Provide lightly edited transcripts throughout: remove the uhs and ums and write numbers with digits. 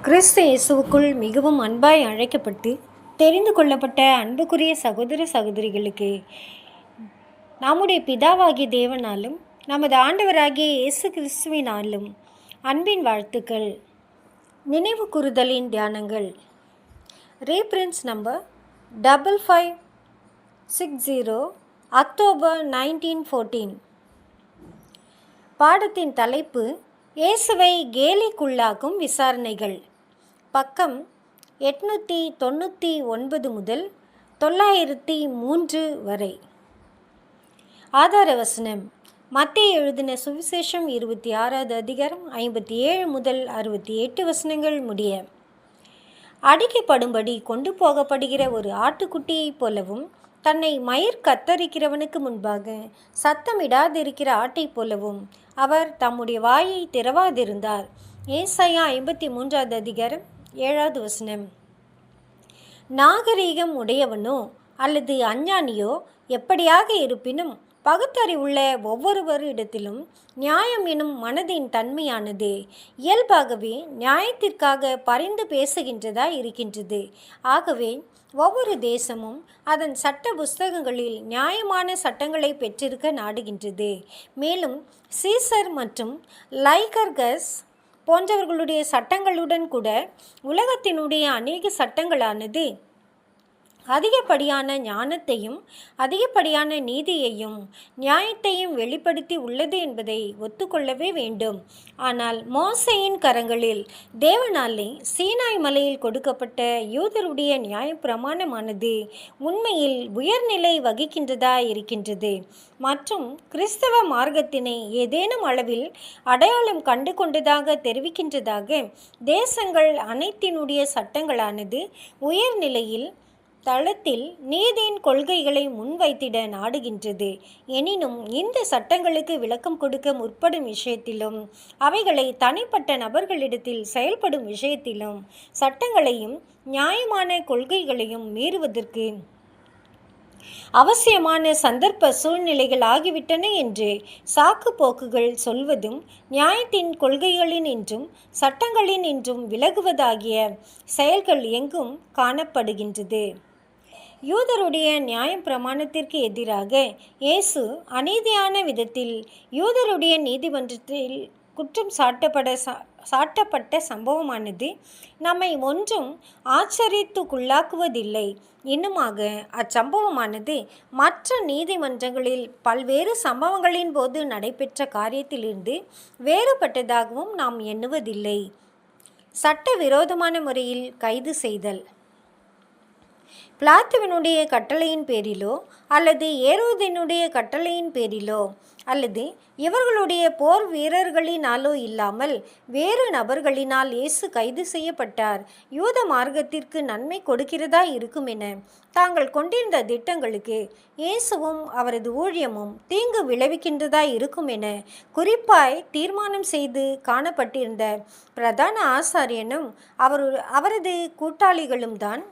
கிறிஸ்து இயேசுவுக்குள் மிகவும் அன்பாய் அழைக்கப்பட்டு தெரிந்து கொள்ளப்பட்ட அன்புக்குரிய சகோதர சகோதரிகளுக்கு நம்முடைய பிதாவாகிய தேவனாலும் நமது ஆண்டவராகிய இயேசு கிறிஸ்துவினாலும் அன்பின் வாழ்த்துக்கள். நினைவு கூறுதலின் தியானங்கள். ரீப்ரின்ஸ் நம்பர் 5560 அக்டோபர் 1914. பாடத்தின் தலைப்பு இயேசுவை கேலிக்குள்ளாக்கும் விசாரணைகள். பக்கம் 899 முதல் 903 வரை. ஆதார வசனம் மத்தேயு எழுதின சுவிசேஷம் 26வது அதிகாரம் 57 முதல் 68 வசனங்கள் முடிய. அடிக்கப்படும்படி கொண்டு போகப்படுகிற ஒரு ஆட்டுக்குட்டியைப் போலவும் தன்னை மயிர் கத்தரிக்கிறவனுக்கு முன்பாக சத்தமிடாதிருக்கிற ஆட்டைப் போலவும் அவர் தம்முடைய வாயை திறவாதிருந்தார். ஏசாயா 53வது அதிகாரம் 7வது வசனம். நாகரீகம் உடையவனோ அல்லது அஞ்ஞானியோ எப்படியாக இருப்பினும் பகுத்தறிவுள்ள ஒவ்வொருவரிடத்திலும் நியாயம் எனும் மனதின் தன்மையானது இயல்பாகவே நியாயத்திற்காக பரிந்து பேசுகின்றதாய் இருக்கின்றது. ஆகவே ஒவ்வொரு தேசமும் அதன் சட்ட புஸ்தகங்களில் நியாயமான சட்டங்களை பெற்றிருக்க நாடுகின்றது. மேலும் சீசர் மற்றும் லைகர்கஸ் போன்றவர்களுடைய சட்டங்களுடன் கூட உலகத்தினுடைய அநேக சட்டங்களானது அதிகப்படியான ஞானத்தையும் அதிகப்படியான நீதியையும் நியாயத்தையும் வெளிப்படுத்தி உள்ளது என்பதை ஒத்துக்கொள்ளவே வேண்டும். ஆனால் மோசேயின் கரங்களில் தேவனாலே சீனாய் மலையில் கொடுக்கப்பட்ட யூதருடைய நியாயப்பிரமாணமானது உண்மையில் உயர்நிலை வகிக்கின்றதா இருக்கின்றது மற்றும் கிறிஸ்தவ மார்க்கத்தினை ஏதேனும் அளவில் அடையாளம் கண்டு கொண்டதாக தெரிவிக்கின்றதாக தேசங்கள் அனைத்தினுடைய சட்டங்களானது உயர்நிலையில் தளத்தில் நீதியின் கொள்கைகளை முன்வைத்திட நாடுகின்றது. எனினும் இந்த சட்டங்களுக்கு விளக்கம் கொடுக்க முற்படும் விஷயத்திலும் அவைகளை தனிப்பட்ட நபர்களிடத்தில் செயல்படும் விஷயத்திலும் சட்டங்களையும் நியாயமான கொள்கைகளையும் மீறுவதற்கு அவசியமான சந்தர்ப்ப சூழ்நிலைகள் ஆகிவிட்டன என்று சாக்கு போக்குகள் சொல்வதும் நியாயத்தின் கொள்கைகளின் என்றும் சட்டங்களின் என்றும் விலகுவதாகிய செயல்கள் எங்கும் காணப்படுகின்றது. யூதருடைய நியாயம் பிரமாணத்திற்கு எதிராக இயேசு அநீதியான விதத்தில் யூதருடைய நீதிமன்றத்தில் குற்றம் சாட்டப்பட்ட சம்பவமானது நம்மை ஒன்றும் ஆச்சரியத்துக்குள்ளாக்குவதில்லை. இன்னுமாக அச்சம்பவமானது மற்ற நீதிமன்றங்களில் பல்வேறு சம்பவங்களின் போது நடைபெற்ற காரியத்திலிருந்து வேறுபட்டதாகவும் நாம் எண்ணுவதில்லை. சட்ட விரோதமான முறையில் கைது செய்தல். பிலாத்துவினுடைய கட்டளையின் பேரிலோ அல்லது ஏரோதினுடைய கட்டளையின் பேரிலோ அல்லது இவர்களுடைய போர் வீரர்களினாலோ இல்லாமல் வேறு நபர்களினால் இயேசு கைது செய்யப்பட்டார். யூத மார்க்கத்திற்கு நன்மை கொடுக்கிறதா இருக்கும் என தாங்கள் கொண்டிருந்த திட்டங்களுக்கு இயேசுவும் அவரது ஊழியமும் தீங்கு விளைவிக்கின்றதா இருக்கும் என குறிப்பாய் தீர்மானம் செய்து காணப்பட்டிருந்த பிரதான ஆசாரியனும் அவரது கூட்டாளிகளும் தான்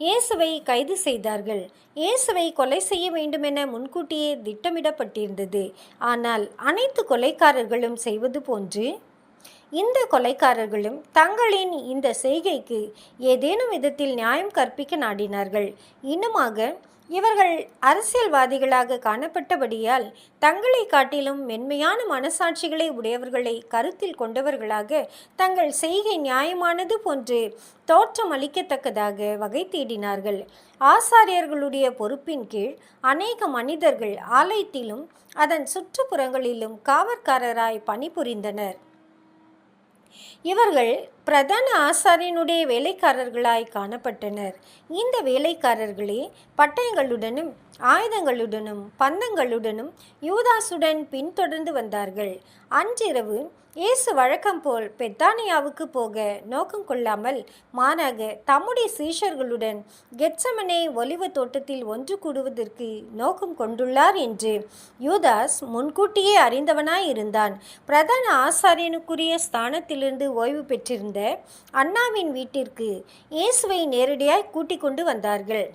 இயேசுவை கைது செய்தார்கள். இயேசுவை கொலை செய்ய வேண்டுமென முன்கூட்டியே திட்டமிடப்பட்டிருந்தது. ஆனால் அனைத்து கொலைக்காரர்களும் செய்வது போன்று இந்த கொலைக்காரர்களும் தங்களின் இந்த செய்கைக்கு ஏதேனும் விதத்தில் நியாயம் கற்பிக்க நாடினார்கள். இன்னுமாக இவர்கள் அரசியல்வாதிகளாக காணப்பட்டபடியால் தங்களை காட்டிலும் மென்மையான மனசாட்சிகளை உடையவர்களை கருத்தில் கொண்டவர்களாக தங்கள் செய்கை நியாயமானது போன்று தோற்றமளிக்கத்தக்கதாக வகை தேடினார்கள். ஆசாரியர்களுடைய பொறுப்பின் கீழ் அநேக மனிதர்கள் ஆலயத்திலும் அதன் சுற்றுப்புறங்களிலும் காவற்காரராய் பணிபுரிந்தனர். இவர்கள் பிரதான ஆசாரியனுடைய வேலைக்காரர்களாய் காணப்பட்டனர். இந்த வேலைக்காரர்களே பட்டயங்களுடனும் ஆயுதங்களுடனும் பந்தங்களுடனும் யூதாசுடன் பின்தொடர்ந்து வந்தார்கள். அன்றிரவு இயேசு வழக்கம் போல் பெத்தானியாவுக்கு போக நோக்கம் கொள்ளாமல் மாறாக தம்முடைய சீஷர்களுடன் கெத்சமனே ஒலிவ தோட்டத்தில் ஒன்று கூடுவதற்கு நோக்கம் கொண்டுள்ளார் என்று யூதாஸ் முன்கூட்டியே அறிந்தவனாய் இருந்தான். பிரதான ஆசாரியனுக்குரிய ஸ்தானத்திலிருந்து ஓய்வு பெற்றிருந்த அன்னாவின் வீட்டிற்கு இயேசுவை நேரடியாய் கூட்டிக் கொண்டு வந்தார்கள்.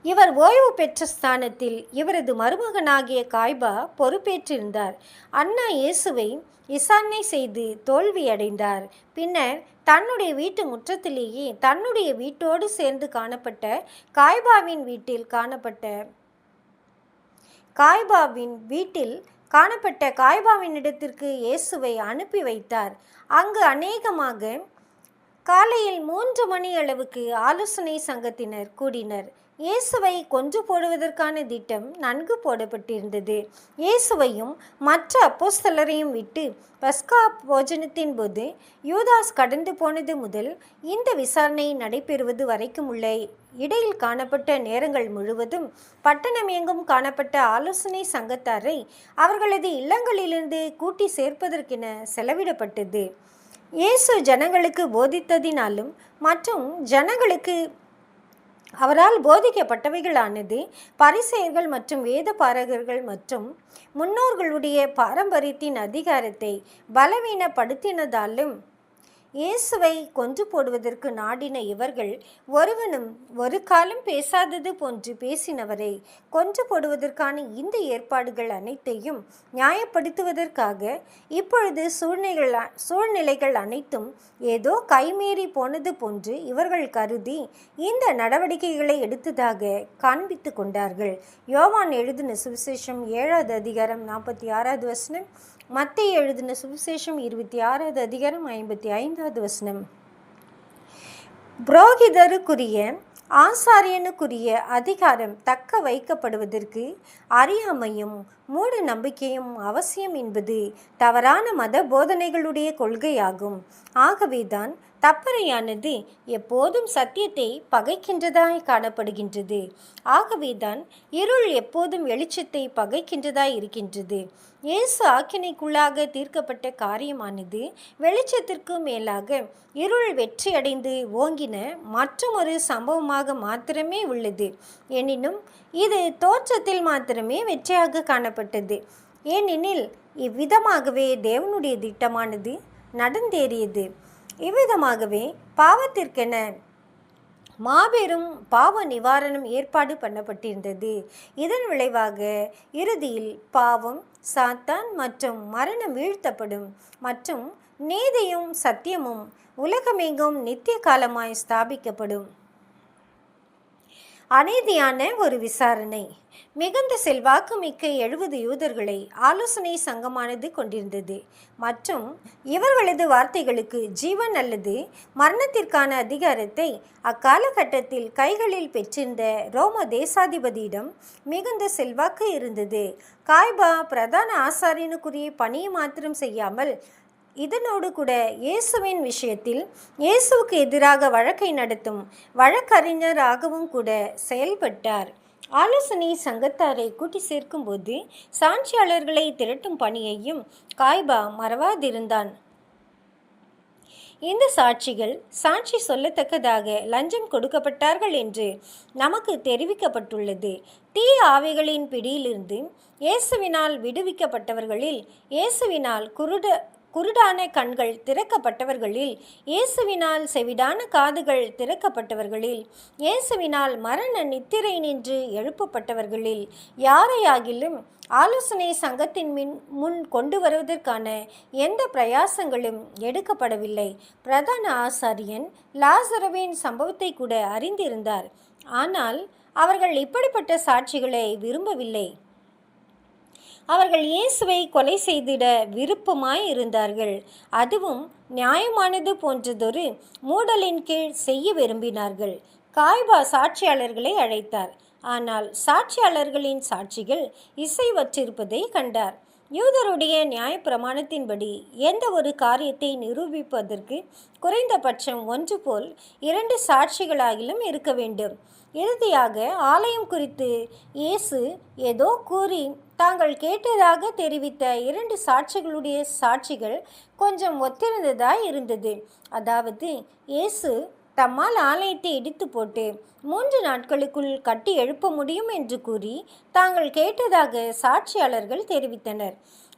இவர் ஓய்வு பெற்ற ஸ்தானத்தில் இவரது மருமகனாகிய காய்பா பொறுப்பேற்றிருந்தார். அன்னா இயேசுவை விசாரணை செய்து தோல்வியடைந்தார். பின்னர் தன்னுடைய வீட்டு முற்றத்திலேயே தன்னுடைய வீட்டோடு சேர்ந்து காணப்பட்ட காய்பாவின் வீட்டில் காணப்பட்ட காய்பாவினிடத்திற்கு இயேசுவை அனுப்பி வைத்தார். அங்கு அநேகமாக காலையில் 3 மணி அளவுக்கு ஆலோசனை சங்கத்தினர் கூடினர். இயேசுவை கொன்று போடுவதற்கான திட்டம் நன்கு போடப்பட்டிருந்தது. இயேசுவையும் மற்ற அப்போஸ்தலரையும் விட்டு பஸ்கா போஜனத்தின் போது யூதாஸ் கடந்து போனது முதல் இந்த விசாரணை நடைபெறுவது வரைக்கும் உள்ள இடையில் காணப்பட்ட நேரங்கள் முழுவதும் பட்டணம் எங்கும் காணப்பட்ட ஆலோசனை சங்கத்தாரை அவர்களது இல்லங்களிலிருந்து கூட்டி சேர்ப்பதற்கென செலவிடப்பட்டது. இயேசு ஜனங்களுக்கு போதித்ததினாலும் மற்றும் ஜனங்களுக்கு அவரால் போதிக்கப்பட்டவைகளானது பரிசேயர்கள் மற்றும் வேத பாரகர்கள் மற்றும் முன்னோர்களுடைய பாரம்பரியத்தின் அதிகாரத்தை பலவீனப்படுத்தினதாலும் இயேசுவை கொன்று போடுவதற்கு நாடின இவர்கள் ஒருவனும் ஒரு காலம் பேசாதது போன்று பேசினவரை கொன்று போடுவதற்கான இந்த ஏற்பாடுகள் அனைத்தையும் நியாயப்படுத்துவதற்காக இப்பொழுது சூழ்நிலைகள் அனைத்தும் ஏதோ கைமீறி போனது போன்று இவர்கள் கருதி இந்த நடவடிக்கைகளை எடுத்ததாக காண்பித்து கொண்டார்கள். யோவான் எழுதின சுவிசேஷம் 7வது அதிகாரம் 46வது வசனம், மத்தேயு எழுதின சுவிசேஷம் 26வது அதிகாரம் 55வது வசனம். புரோகிதருக்குரிய ஆசாரியனுக்குரிய அதிகாரம் தக்க வைக்கப்படுவதற்கு அறியாமையும் மூட நம்பிக்கையும் அவசியம் என்பது தவறான மத போதனைகளுடைய கொள்கையாகும். ஆகவேதான் தப்பறையானது எப்போதும் சத்தியத்தை பகைக்கின்றதாய் காணப்படுகின்றது. ஆகவேதான் இருள் எப்போதும் வெளிச்சத்தை பகைக்கின்றதாய் இருக்கின்றது. இயேசு ஆக்கினைக்குள்ளாக தீர்க்கப்பட்ட காரியமானது வெளிச்சத்திற்கு மேலாக இருள் வெற்றியடைந்து ஓங்கின மற்றொரு சம்பவமாக மாத்திரமே உள்ளது. எனினும் இது தோற்றத்தில் மாத்திரமே வெற்றியாக காணப்பட்டது. ஏனெனில் இவ்விதமாகவே தேவனுடைய திட்டமானது நடந்தேறியது. இவ்விதமாகவே பாவத்திற்கென மாபெரும் பாவ நிவாரணம் ஏற்பாடு பண்ணப்பட்டிருந்தது. இதன் விளைவாக இறுதியில் பாவம், சாத்தான் மற்றும் மரணம் வீழ்த்தப்படும் மற்றும் நீதியும் சத்தியமும் உலகமெங்கும் நித்திய காலமாய் ஸ்தாபிக்கப்படும். அநீதியான ஒரு விசாரணை. மிகுந்த செல்வாக்கு மிக்க 70 யூதர்களை ஆலோசனை சங்கமானது கொண்டிருந்தது மற்றும் இவர்களது வார்த்தைகளுக்கு ஜீவன் அல்லது மரணத்திற்கான அதிகாரத்தை அக்காலகட்டத்தில் கைகளில் பெற்றிருந்த ரோம தேசாதிபதியிடம் மிகுந்த செல்வாக்கு இருந்தது. காய்பா பிரதான ஆசாரியனுக்குரிய பணியை மாத்திரம் செய்யாமல் இதனோடு கூட இயேசுவின் விஷயத்தில் இயேசுவுக்கு எதிராக வழக்கை நடத்தும் வழக்கறிஞராகவும் கூட செயல்பட்டார். ஆலோசனை சங்கத்தாரை கூட்டி சேர்க்கும்போது சாட்சியாளர்களை திரட்டும் பணியையும் காய்பா மறவாதிருந்தான். இந்த சாட்சிகள் சாட்சி சொல்லத்தக்கதாக லஞ்சம் கொடுக்கப்பட்டார்கள் என்று நமக்கு தெரிவிக்கப்பட்டுள்ளது. தீய ஆவிகளின் பிடியிலிருந்து இயேசுவினால் விடுவிக்கப்பட்டவர்களில், இயேசுவினால் குருடான கண்கள் திறக்கப்பட்டவர்களில், இயேசுவினால் செவிடான காதுகள் திறக்கப்பட்டவர்களில், இயேசுவினால் மரண நித்திரை நின்று எழுப்பப்பட்டவர்களில் யாரையாகிலும் ஆலோசனை சங்கத்தின் முன் கொண்டு வருவதற்கான எந்த பிரயாசங்களும் எடுக்கப்படவில்லை. பிரதான ஆசாரியன் லாசருவின் சம்பவத்தை கூட அறிந்திருந்தார். ஆனால் அவர்கள் இப்படிப்பட்ட சாட்சிகளை விரும்பவில்லை. அவர்கள் இயேசுவை கொலை செய்திட விருப்பமாய் இருந்தார்கள். அதுவும் நியாயமானது போன்றதொரு மூடலின் கீழ் செய்ய விரும்பினார்கள். காய்பா சாட்சியாளர்களை அழைத்தார். ஆனால் சாட்சியாளர்களின் சாட்சிகள் இசைவற்றிருப்பதை கண்டார். யூதருடைய நியாயப்பிரமாணத்தின்படி எந்த ஒரு காரியத்தை நிரூபிப்பதற்கு குறைந்தபட்சம் 1 போல் 2 சாட்சிகளாகிலும் இருக்க வேண்டும். இறுதியாக ஆலயம் குறித்து இயேசு ஏதோ கூறி தாங்கள் கேட்டதாக தெரிவித்த 2 சாட்சிகளுடைய சாட்சிகள் கொஞ்சம் ஒத்திருந்ததாய் இருந்தது. அதாவது, இயேசு தம்மால் ஆலயத்தை இடித்து போட்டு 3 நாட்களுக்குள் கட்டி எழுப்ப முடியும் என்று கூறி தாங்கள் கேட்டதாக சாட்சியாளர்கள் தெரிவித்தனர்.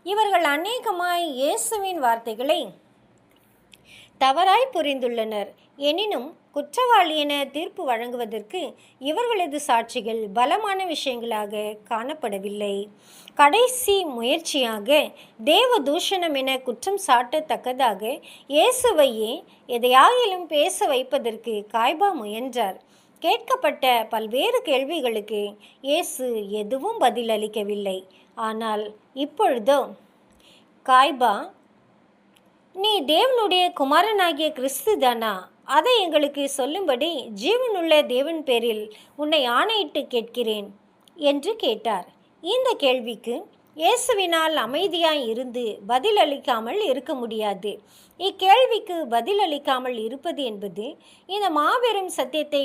இவர்கள் அநேகமாய் இயேசுவின் வார்த்தைகளை தவறாய் புரிந்துள்ளனர். எனினும் குற்றவாளி என தீர்ப்பு வழங்குவதற்கு இவர்களது சாட்சிகள் பலமான விஷயங்களாக காணப்படவில்லை. கடைசி முயற்சியாக தேவ தூஷணம் என குற்றம் சாட்டத்தக்கதாக இயேசுவையே எதையாயிலும் பேச வைப்பதற்கு காய்பா முயன்றார். கேட்கப்பட்ட பல்வேறு கேள்விகளுக்கு இயேசு எதுவும் பதிலளிக்கவில்லை. ஆனால் இப்பொழுதோ, காய்பா, நீ தேவனுடைய குமாரனாகிய கிறிஸ்து தானா? அதை எங்களுக்கு சொல்லும்படி ஜீவனுள்ள தேவன் பேரில் உன்னை ஆணையிட்டு கேட்கிறேன் என்று கேட்டார். இந்த கேள்விக்கு இயேசுவினால் அமைதியாய் இருந்து பதிலளிக்காமல் இருக்க முடியாது. இக்கேள்விக்கு பதிலளிக்காமல் இருப்பது என்பது இந்த மாபெரும் சத்தியத்தை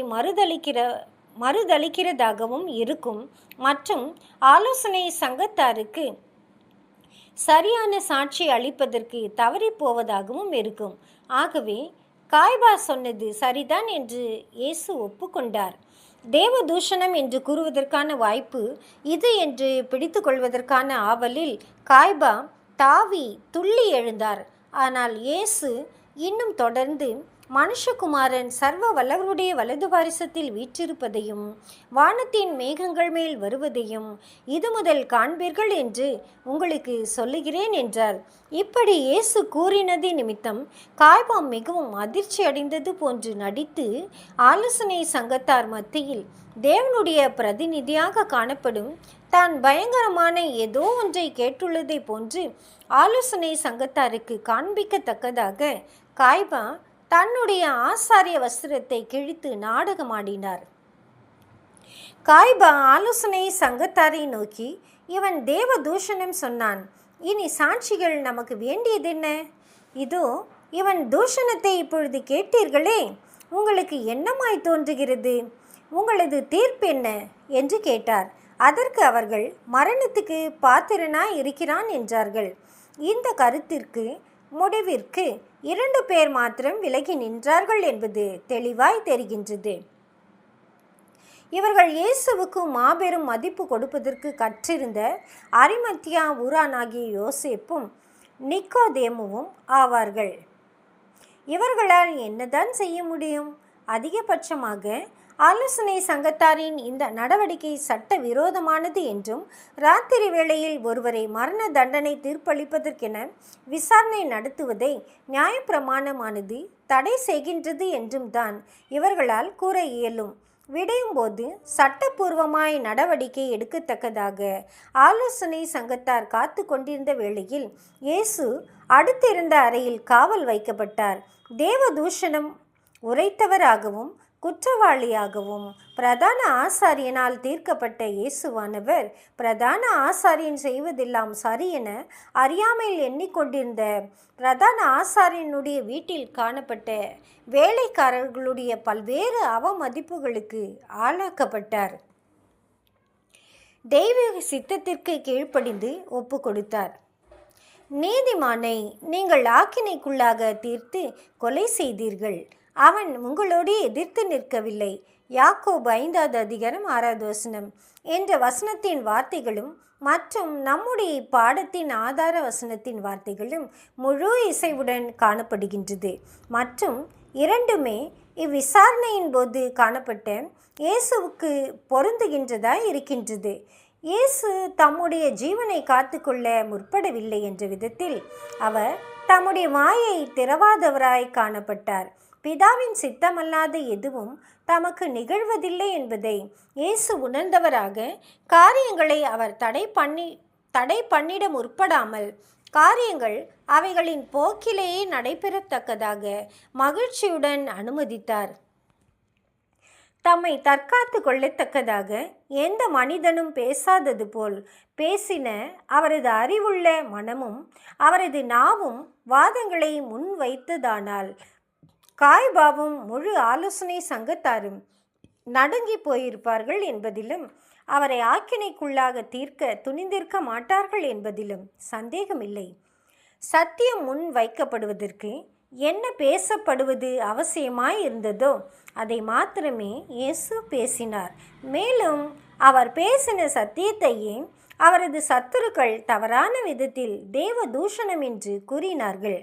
மறுதளிக்கிறதாகவும் இருக்கும் மற்றும் ஆலோசனை சங்கத்தாருக்கு சரியான சாட்சி அளிப்பதற்கு தவறி போவதாகவும் இருக்கும். ஆகவே காய்பா சொன்னது சரிதான் என்று இயேசு ஒப்புக்கொண்டார். தேவ தூஷணம் என்று கூறுவதற்கான வாய்ப்பு இது என்று பிடித்து கொள்வதற்கான ஆவலில் காய்பா தாவி துள்ளி எழுந்தார். ஆனால் இயேசு இன்னும் தொடர்ந்து, மனுஷகுமாரன் சர்வ வல்லவருடைய வலது பாரிசத்தில் வீற்றிருப்பதையும் வானத்தின் மேகங்கள் மேல் வருவதையும் இது முதல் காண்பீர்கள் என்று உங்களுக்கு சொல்லுகிறேன் என்றார். இப்படி இயேசு கூறினது நிமித்தம் காய்பா மிகவும் அதிர்ச்சி அடைந்தது போன்று நடித்து ஆலோசனை சங்கத்தார் மத்தியில் தேவனுடைய பிரதிநிதியாக காணப்படும் தான் பயங்கரமான ஏதோ ஒன்றை கேட்டுள்ளதை போன்று ஆலோசனை சங்கத்தாருக்கு காண்பிக்கத்தக்கதாக காய்பா தன்னுடைய ஆசாரிய வஸ்திரத்தை கிழித்து நாடகமாடினார். காய்பா ஆலோசனை சங்கத்தாரை நோக்கி, இவன் தேவ தூஷணம் சொன்னான், இனி சாட்சிகள் நமக்கு வேண்டியதென்ன? இதோ இவன் தூஷணத்தை இப்பொழுது கேட்டீர்களே, உங்களுக்கு என்னமாய் தோன்றுகிறது? உங்களது தீர்ப்பு என்ன என்று கேட்டார். அதற்கு அவர்கள், மரணத்துக்கு பாத்திரனாய் இருக்கிறான் என்றார்கள். இந்த கருத்திற்கு முடிவிற்கு 2 பேர் மாத்திரம் விலகி நின்றார்கள் என்பது தெளிவாய் தெரிகின்றது. இவர்கள் இயேசுவுக்கு மாபெரும் மதிப்பு கொடுப்பதற்கு கற்றிருந்த அரிமத்தியா ஊரானாகிய யோசேப்பும் நிக்கோதேமுவும் ஆவார்கள். இவர்களால் என்னதான் செய்ய முடியும்? அதிகபட்சமாக ஆலோசனை சங்கத்தாரின் இந்த நடவடிக்கை சட்ட விரோதமானது என்றும் ராத்திரி வேளையில் ஒருவரை மரண தண்டனை தீர்ப்பளிப்பதற்கென விசாரணை நடத்துவதை நியாயப்பிரமாணமானது தடை செய்கின்றது என்றும் தான் இவர்களால் கூற இயலும். விடையும் போது சட்டப்பூர்வமாய் நடவடிக்கை எடுக்கத்தக்கதாக ஆலோசனை சங்கத்தார் காத்து கொண்டிருந்த வேளையில் இயேசு அடுத்திருந்த அறையில் காவல் வைக்கப்பட்டார். தேவ தூஷணம் உரைத்தவராகவும் குற்றவாளியாகவும் பிரதான ஆசாரியனால் தீர்க்கப்பட்ட இயேசுவானவர் பிரதான ஆசாரியன் செய்வதெல்லாம் சரி என அறியாமையில் எண்ணிக்கொண்டிருந்த பிரதான ஆசாரியனுடைய வீட்டில் காணப்பட்ட வேலைக்காரர்களுடைய பல்வேறு அவமதிப்புகளுக்கு ஆளாக்கப்பட்டார். தெய்வீக சித்தத்திற்கு கீழ்ப்படிந்து ஒப்பு கொடுத்தார். நீதிமானை நீங்கள் ஆக்கினைக்குள்ளாக தீர்த்து கொலை செய்தீர்கள். அவன் உங்களோடு எதிர்த்து நிற்கவில்லை. யாக்கோபு 5வது அதிகாரம் 6வது வசனம் என்ற வசனத்தின் வார்த்தைகளும் மற்றும் நம்முடைய பாடத்தின் ஆதார வசனத்தின் வார்த்தைகளும் முழு இசைவுடன் காணப்படுகின்றது. மற்றும் இரண்டுமே இவ்விசாரணையின் போது காணப்பட்ட இயேசுவுக்கு பொருந்துகின்றதாய் இருக்கின்றது. இயேசு தம்முடைய ஜீவனை காத்துக்கொள்ள முற்படவில்லை என்ற விதத்தில் அவர் தம்முடைய வாயை திறவாதவராய் காணப்பட்டார். பிதாவின் சித்தமல்லாத எதுவும் தமக்கு நிகழ்வதில்லை என்பதை இயேசு உணர்ந்தவராக காரியங்களை அவர் தடை பண்ணிட முற்படாமல் காரியங்கள் அவைகளின் போக்கிலேயே நடைபெறத்தக்கதாக மகிழ்ச்சியுடன் அனுமதித்தார். தம்மை தற்காத்து கொள்ளத்தக்கதாக எந்த மனிதனும் பேசாதது போல் பேசின அவரது அறிவுள்ள மனமும் அவரது நாவும் வாதங்களை முன் வைத்ததானால் காய்பாவும் முழு ஆலோசனை சங்கத்தாரும் நடுங்கி போயிருப்பார்கள் என்பதிலும் அவரை ஆக்கினைக்குள்ளாக தீர்க்க துணிந்திருக்க மாட்டார்கள் என்பதிலும் சந்தேகமில்லை. சத்தியம் முன் வைக்கப்படுவதற்கு என்ன பேசப்படுவது அவசியமாய் இருந்ததோ அதை மாத்திரமே இயேசு பேசினார். மேலும் அவர் பேசின சத்தியத்தையே அவரது சத்துருக்கள் தவறான விதத்தில் தேவ தூஷணம் என்று கூறினார்கள்.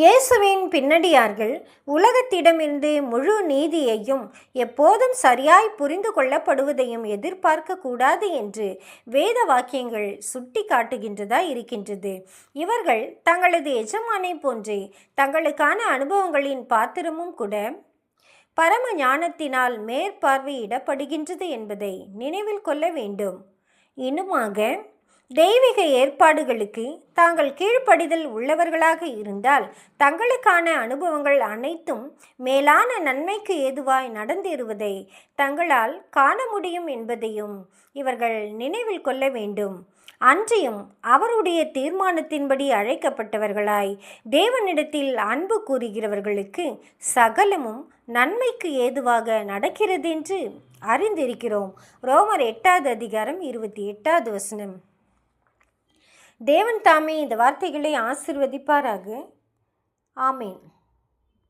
இயேசுவின் பின்னடியார்கள் உலகத்திடமிருந்து முழு நீதியையும் எப்போதும் சரியாய் புரிந்து கொள்ளப்படுவதையும் எதிர்பார்க்க கூடாது என்று வேத வாக்கியங்கள் சுட்டி காட்டுகின்றதா இருக்கின்றது. இவர்கள் தங்களது எஜமானை போன்றே தங்களுக்கான அனுபவங்களின் பாத்திரமும் கூட பரம ஞானத்தினால் மேற்பார்வையிடப்படுகின்றது என்பதை நினைவில் கொள்ள வேண்டும். இன்னுமாக தெய்வீக ஏற்பாடுகளுக்கு தாங்கள் கீழ்ப்படிதல் உள்ளவர்களாக இருந்தால் தங்களுக்கான அனுபவங்கள் அனைத்தும் மேலான நன்மைக்கு ஏதுவாய் நடந்தேறுவதை தங்களால் காண முடியும் என்பதையும் இவர்கள் நினைவில் கொள்ள வேண்டும். அன்றியும் அவருடைய தீர்மானத்தின்படி அழைக்கப்பட்டவர்களாய் தேவனிடத்தில் அன்பு கூறுகிறவர்களுக்கு சகலமும் நன்மைக்கு ஏதுவாக நடக்கிறதென்று அறிந்திருக்கிறோம். ரோமர் 8வது அதிகாரம் 28வது வசனம். தேவன் தாமே இந்த வார்த்தைகளை ஆசீர்வதிப்பாராக. ஆமேன்.